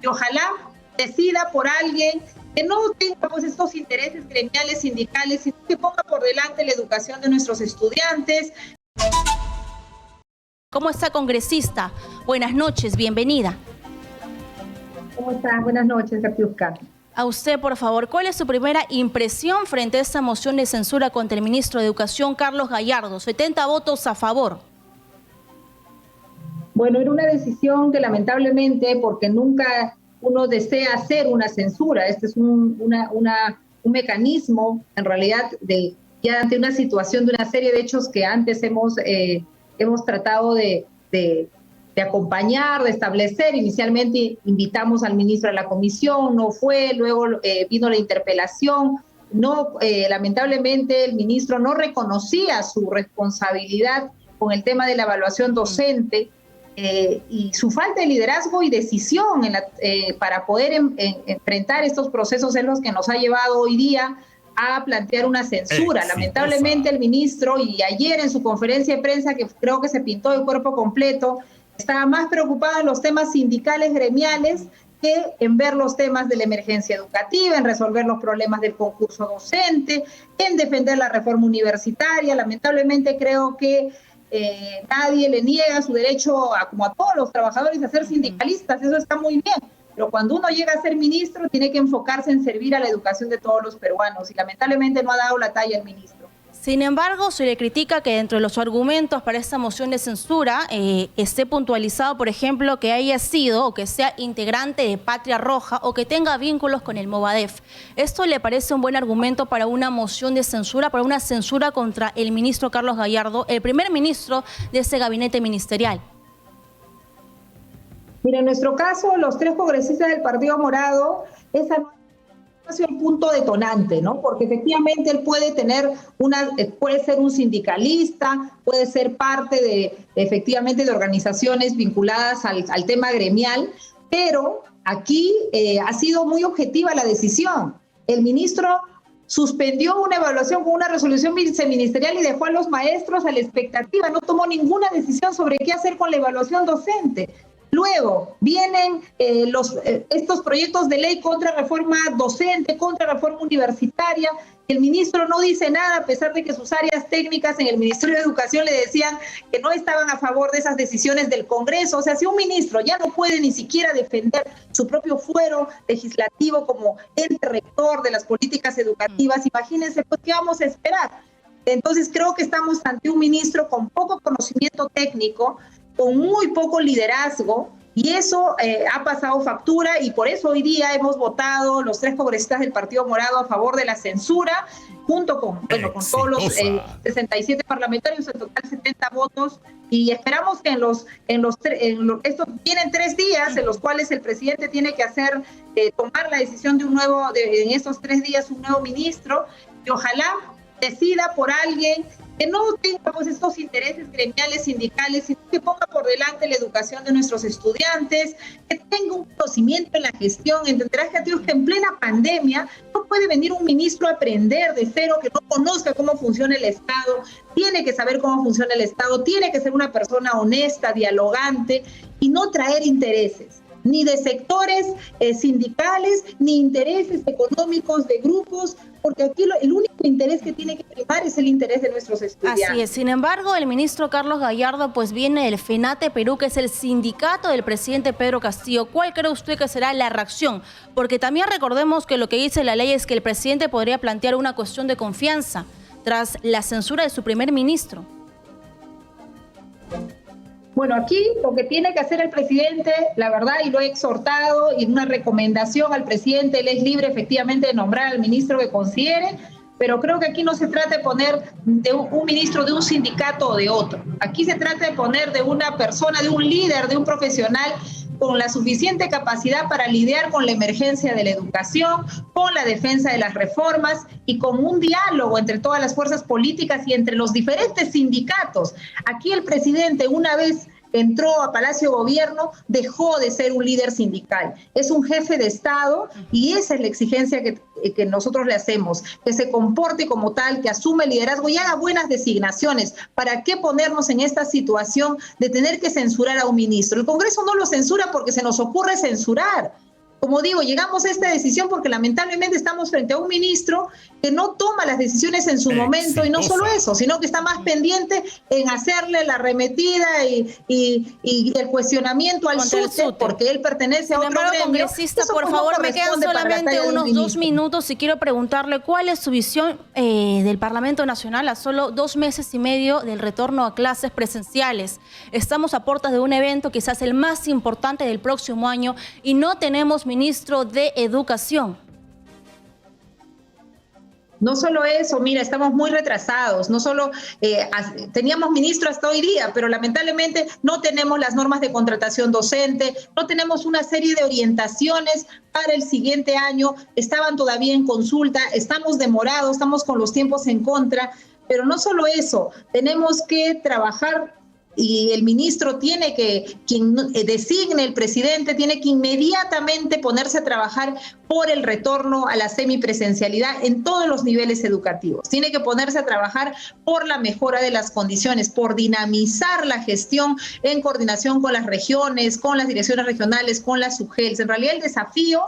y ojalá decida por alguien que no tenga pues estos intereses gremiales, sindicales, sino que ponga por delante la educación de nuestros estudiantes. ¿Cómo está, congresista? Buenas noches, bienvenida. ¿Cómo está? Buenas noches, Katiuska. A usted, por favor, ¿cuál es su primera impresión frente a esta moción de censura contra el ministro de Educación, Carlos Gallardo? 70 votos a favor. Bueno, era una decisión que lamentablemente, porque nunca uno desea hacer una censura, este es un mecanismo, en realidad, ya ante una situación de una serie de hechos que antes hemos tratado de acompañar, de establecer. Inicialmente invitamos al ministro a la comisión, no fue, luego vino la interpelación. No, lamentablemente el ministro no reconocía su responsabilidad con el tema de la evaluación docente y su falta de liderazgo y decisión para poder enfrentar estos procesos es los que nos ha llevado hoy día a plantear una censura. Lamentablemente el ministro, y ayer en su conferencia de prensa, que creo que se pintó de cuerpo completo, estaba más preocupado en los temas sindicales, gremiales, que en ver los temas de la emergencia educativa, en resolver los problemas del concurso docente, en defender la reforma universitaria. Lamentablemente creo que nadie le niega su derecho, como a todos los trabajadores, a ser sindicalistas. Eso está muy bien. Pero cuando uno llega a ser ministro, tiene que enfocarse en servir a la educación de todos los peruanos. Y lamentablemente no ha dado la talla el ministro. Sin embargo, se le critica que dentro de los argumentos para esta moción de censura esté puntualizado, por ejemplo, que haya sido o que sea integrante de Patria Roja o que tenga vínculos con el Movadef. ¿Esto le parece un buen argumento para una moción de censura, para una censura contra el ministro Carlos Gallardo, el primer ministro de ese gabinete ministerial? Mira, en nuestro caso, los tres congresistas del Partido Morado, esa no ha sido el punto detonante, ¿no? Porque efectivamente él puede ser un sindicalista, puede ser parte efectivamente de organizaciones vinculadas al tema gremial, pero aquí ha sido muy objetiva la decisión. El ministro suspendió una evaluación con una resolución viceministerial y dejó a los maestros a la expectativa, no tomó ninguna decisión sobre qué hacer con la evaluación docente. Luego vienen estos proyectos de ley contra reforma docente, contra reforma universitaria. El ministro no dice nada, a pesar de que sus áreas técnicas en el Ministerio de Educación le decían que no estaban a favor de esas decisiones del Congreso. O sea, si un ministro ya no puede ni siquiera defender su propio fuero legislativo como ente rector de las políticas educativas, imagínense, pues, ¿qué vamos a esperar? Entonces, creo que estamos ante un ministro con poco conocimiento técnico, con muy poco liderazgo, y eso ha pasado factura, y por eso hoy día hemos votado los tres congresistas del Partido Morado a favor de la censura, junto con todos los 67 parlamentarios, en total 70 votos, y esperamos que estos tienen 3 días en los cuales el presidente tiene que tomar la decisión de en estos 3 días un nuevo ministro, y ojalá decida por alguien que no tenga pues estos intereses gremiales, sindicales, sino que ponga por delante la educación de nuestros estudiantes, que tenga un conocimiento en la gestión. Entenderás que en plena pandemia no puede venir un ministro a aprender de cero, que no conozca cómo funciona el Estado, tiene que saber cómo funciona el Estado, tiene que ser una persona honesta, dialogante, y no traer intereses, ni de sectores sindicales, ni intereses económicos de grupos, porque aquí el único interés que tiene que primar es el interés de nuestros estudiantes. Así es. Sin embargo, el ministro Carlos Gallardo pues viene del FENATE Perú, que es el sindicato del presidente Pedro Castillo. ¿Cuál cree usted que será la reacción? Porque también recordemos que lo que dice la ley es que el presidente podría plantear una cuestión de confianza tras la censura de su primer ministro. Bueno, aquí lo que tiene que hacer el presidente, la verdad, y lo he exhortado, y una recomendación al presidente, él es libre efectivamente de nombrar al ministro que considere, pero creo que aquí no se trata de poner de un ministro de un sindicato o de otro. Aquí se trata de poner de una persona, de un líder, de un profesional con la suficiente capacidad para lidiar con la emergencia de la educación, con la defensa de las reformas y con un diálogo entre todas las fuerzas políticas y entre los diferentes sindicatos. Aquí el presidente, una vez entró a Palacio de Gobierno, dejó de ser un líder sindical. Es un jefe de Estado y esa es la exigencia que nosotros le hacemos, que se comporte como tal, que asume el liderazgo y haga buenas designaciones. ¿Para qué ponernos en esta situación de tener que censurar a un ministro? El Congreso no lo censura porque se nos ocurre censurar. como digo, llegamos a esta decisión porque lamentablemente estamos frente a un ministro que no toma las decisiones en su momento, y no solo eso, sino que está más pendiente en hacerle la arremetida y el cuestionamiento al SUTE, porque él pertenece a otro gremio. Congresista, por favor, me quedan solamente unos 2 minutos y quiero preguntarle cuál es su visión del Parlamento Nacional a solo 2 meses y medio del retorno a clases presenciales. Estamos a puertas de un evento quizás el más importante del próximo año y no tenemos ministro de Educación. No solo eso, mira, estamos muy retrasados, no solo teníamos ministro hasta hoy día, pero lamentablemente no tenemos las normas de contratación docente, no tenemos una serie de orientaciones para el siguiente año, estaban todavía en consulta, estamos demorados, estamos con los tiempos en contra, pero no solo eso, tenemos que trabajar. Y el ministro tiene que, quien designe el presidente, tiene que inmediatamente ponerse a trabajar por el retorno a la semipresencialidad en todos los niveles educativos. Tiene que ponerse a trabajar por la mejora de las condiciones, por dinamizar la gestión en coordinación con las regiones, con las direcciones regionales, con las SUGELs. En realidad el desafío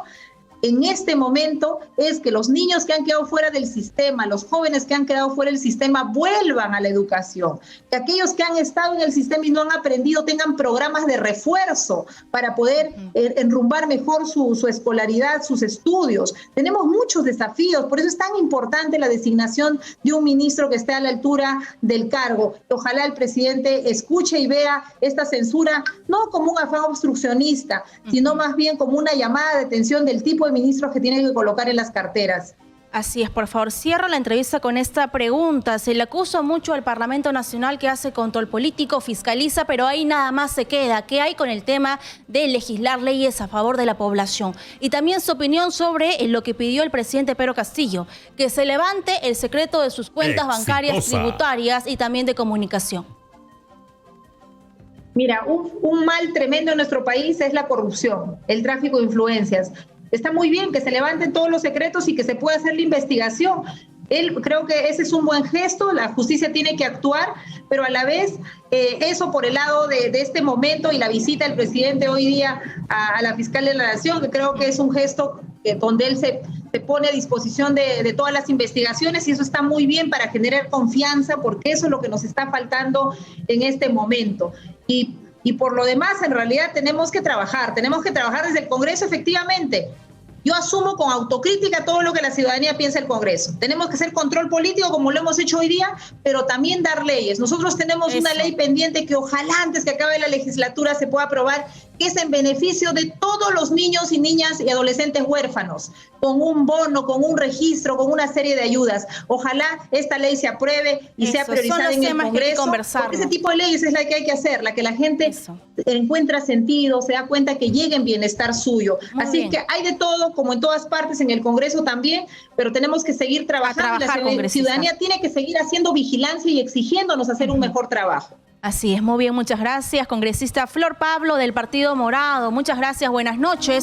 en este momento es que los niños que han quedado fuera del sistema, los jóvenes que han quedado fuera del sistema vuelvan a la educación, que aquellos que han estado en el sistema y no han aprendido tengan programas de refuerzo para poder enrumbar mejor su escolaridad, sus estudios. Tenemos muchos desafíos, por eso es tan importante la designación de un ministro que esté a la altura del cargo. Ojalá el presidente escuche y vea esta censura no como un afán obstruccionista, sino más bien como una llamada de atención del tipo de ministros que tienen que colocar en las carteras. Así es, por favor, cierro la entrevista con esta pregunta. Se le acusa mucho al Parlamento Nacional que hace control político, fiscaliza, pero ahí nada más se queda. ¿Qué hay con el tema de legislar leyes a favor de la población? Y también su opinión sobre lo que pidió el presidente Pedro Castillo, que se levante el secreto de sus cuentas bancarias, tributarias y también de comunicación. Mira, un mal tremendo en nuestro país es la corrupción, el tráfico de influencias. Está muy bien que se levanten todos los secretos y que se pueda hacer la investigación. Creo que ese es un buen gesto, la justicia tiene que actuar, pero a la vez eso por el lado de este momento y la visita del presidente hoy día a la fiscal de la Nación, que creo que es un gesto donde él se pone a disposición de todas las investigaciones, y eso está muy bien para generar confianza, porque eso es lo que nos está faltando en este momento. Y por lo demás, en realidad tenemos que trabajar desde el Congreso, efectivamente. Yo asumo con autocrítica todo lo que la ciudadanía piensa del Congreso. Tenemos que hacer control político como lo hemos hecho hoy día, pero también dar leyes. Nosotros tenemos una ley pendiente que ojalá antes que acabe la legislatura se pueda aprobar, que es en beneficio de todos los niños y niñas y adolescentes huérfanos, con un bono, con un registro, con una serie de ayudas. Ojalá esta ley se apruebe y sea priorizada en el Congreso. Porque ese tipo de leyes es la que hay que hacer, la que la gente encuentra sentido, se da cuenta que llega en bienestar suyo. Así que hay de todo, como en todas partes, en el Congreso también, pero tenemos que seguir trabajando. La ciudadanía tiene que seguir haciendo vigilancia y exigiéndonos hacer un mejor trabajo. Así es, muy bien, muchas gracias. Congresista Flor Pablo del Partido Morado, muchas gracias, buenas noches.